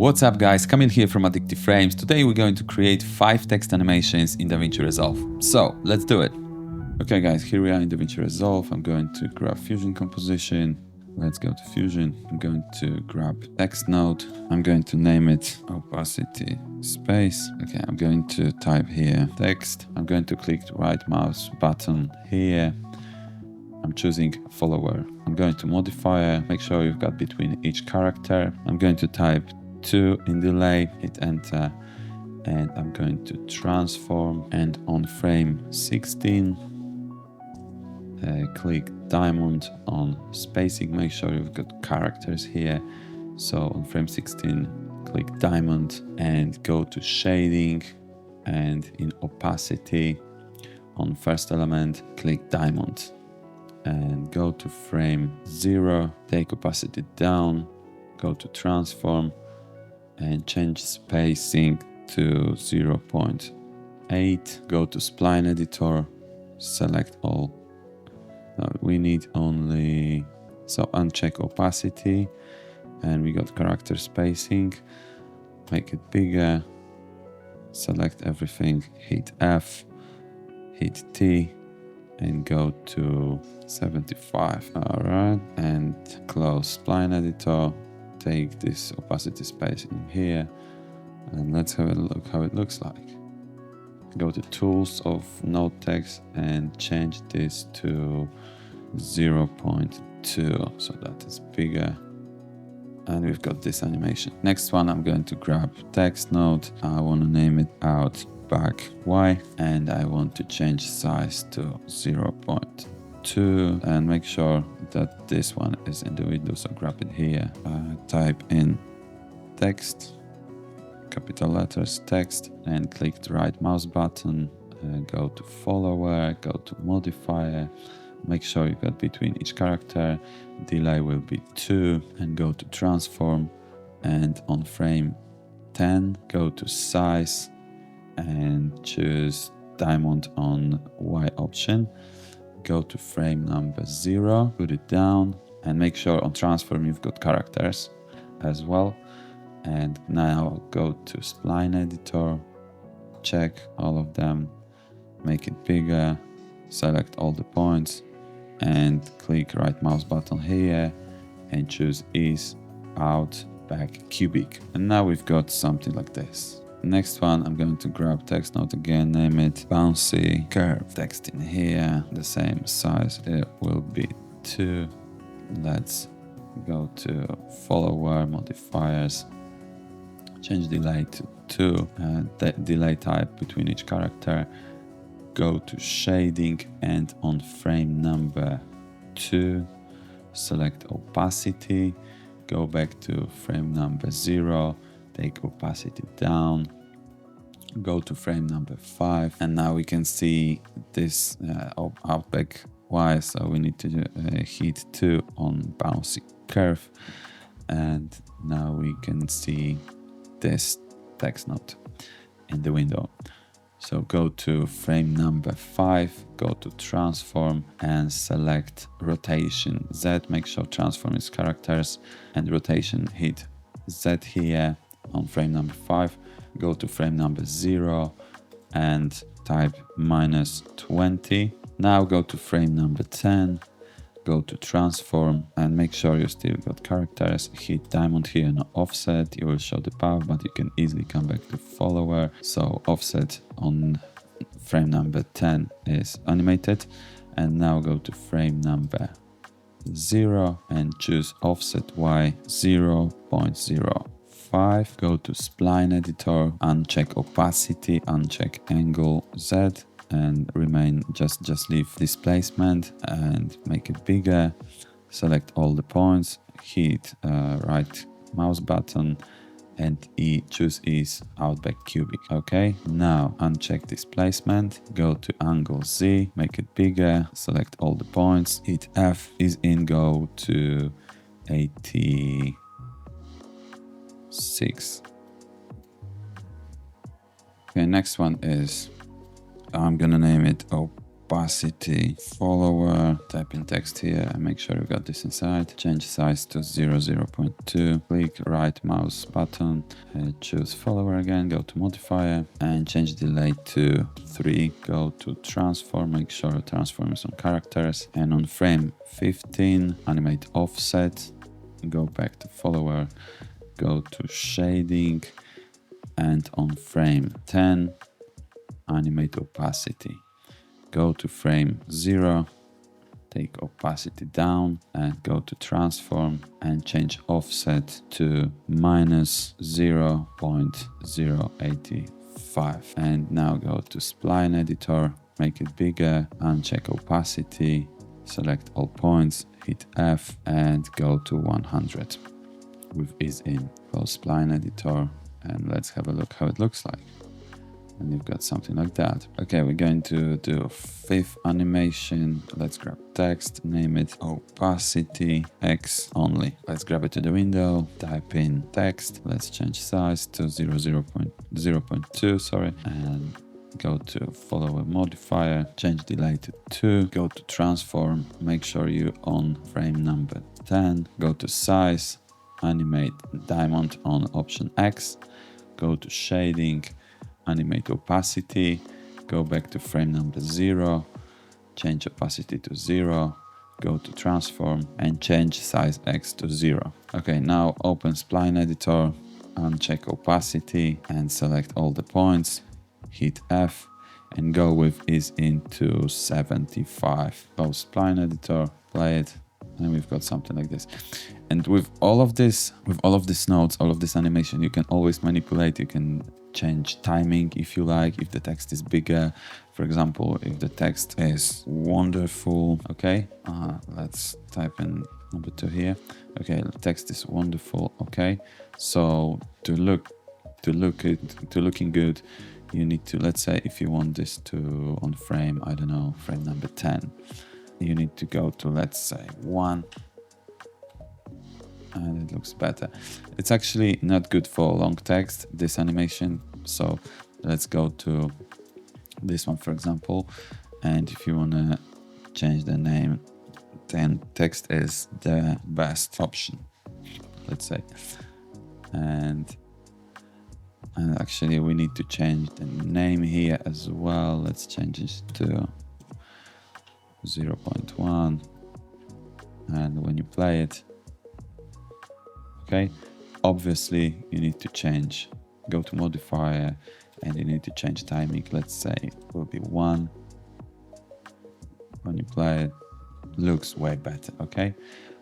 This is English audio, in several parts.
What's up guys, Kamil here from Addictive Frames. Today we're going to create 5 text animations in DaVinci Resolve. So let's do it. Okay guys, here we are in DaVinci Resolve. I'm going to grab Fusion Composition. Let's go to Fusion. I'm going to grab text node. I'm going to name it opacity space. Okay, I'm going to type here text. I'm going to click the right mouse button here. I'm choosing follower. I'm going to modifier. Make sure you've got between each character. I'm going to type 2 in delay, hit enter, and I'm going to transform, and on frame 16 click diamond on spacing. Make sure you've got characters here. So on frame 16 click diamond and go to shading, and in opacity on first element click diamond and go to frame 0, take opacity down, go to transform and change spacing to 0.8. Go to spline editor, select all. We need only, so uncheck opacity, and we got character spacing. Make it bigger, select everything, hit F, hit T, and go to 75. All right, and close spline editor. Take this opacity space in here, and let's have a look how it looks like. Go to tools of node text and change this to 0.2 so that is bigger, and we've got this animation. Next one, I'm going to grab text node. I want to name it out back Y, and I want to change size to 0.2 and make sure that this one is in the window, so grab it here. Type in text, capital letters text, and click the right mouse button, go to follower, go to modifier. Make sure you got between each character, delay will be 2, and go to transform, and on frame 10 go to size and choose diamond on Y option. Go to frame number 0, put it down, and make sure on transform you've got characters as well. And now go to spline editor, check all of them, make it bigger, select all the points, and click right mouse button here and choose ease out back cubic. And now we've got something like this. Next one, I'm going to grab text node again, name it bouncy curve. Text in here, the same size, it will be 2. Let's go to follower, modifiers, change delay to 2, delay type between each character. Go to shading, and on frame number 2 select opacity, go back to frame number 0, take opacity down, go to frame number 5, and now we can see this outback Y, so we need to hit 2 on bouncy curve, and now we can see this text node in the window. So go to frame number 5, go to transform and select rotation Z. Make sure transform is characters, and rotation hit Z here on frame number 5. Go to frame number 0 and type -20. Now go to frame number 10, go to transform and make sure you still got characters. Hit diamond here and offset, you will show the path, but you can easily come back to follower. So offset on frame number 10 is animated, and now go to frame number 0 and choose offset Y 0.05. Go to spline editor, uncheck opacity, uncheck angle Z, and remain just leave displacement and make it bigger. Select all the points, hit right mouse button and choose ease out back cubic. Okay, now uncheck displacement, go to angle Z, make it bigger, select all the points, hit F, ease in, go to 86. Okay, next one is, I'm gonna name it opacity follower, type in text here and make sure you got this inside. Change size to 0.2, click right mouse button, choose follower again, go to modifier and change delay to 3, go to transform, make sure transform is on characters, and on frame 15 animate offset, go back to follower, go to shading, and on frame 10 animate opacity. Go to frame 0, take opacity down and go to transform and change offset to -0.085. And now go to spline editor, make it bigger, uncheck opacity, select all points, hit F and go to 100 with ease in. Close spline editor and let's have a look how it looks like. And you've got something like that. Okay, we're going to do a 5th animation. Let's grab text, name it opacity X only. Let's grab it to the window, type in text. Let's change size to 0.2, sorry, and go to follower modifier, change delay to 2, go to transform, make sure you on frame number 10, go to size, animate diamond on option X, go to shading, animate opacity, go back to frame number 0, change opacity to 0, go to transform and change size X to 0. Okay, now open spline editor, uncheck opacity and select all the points, hit F and go with ease into 75. Close spline editor, play it, and we've got something like this. And with all of these nodes, all of this animation, you can always manipulate. You can change timing if you like, if the text is bigger. For example, if the text is wonderful, okay, let's type in number 2 here. Okay, the text is wonderful, okay. So to looking good, you need to, let's say if you want this to on frame, I don't know, frame number 10, you need to go to, let's say 1, and it looks better. It's actually not good for long text, this animation, so let's go to this one for example, and if you want to change the name, then text is the best option, let's say. And actually we need to change the name here as well. Let's change this to 0.1, and when you play it, okay, obviously you need to change, go to modifier and you need to change timing. Let's say it will be 1. When you play it, looks way better, okay.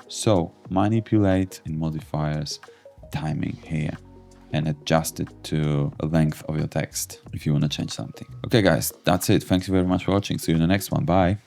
So manipulate in modifiers timing here and adjust it to the length of your text if you want to change something. Okay guys, that's it. Thank you very much for watching. See you in the next one. Bye.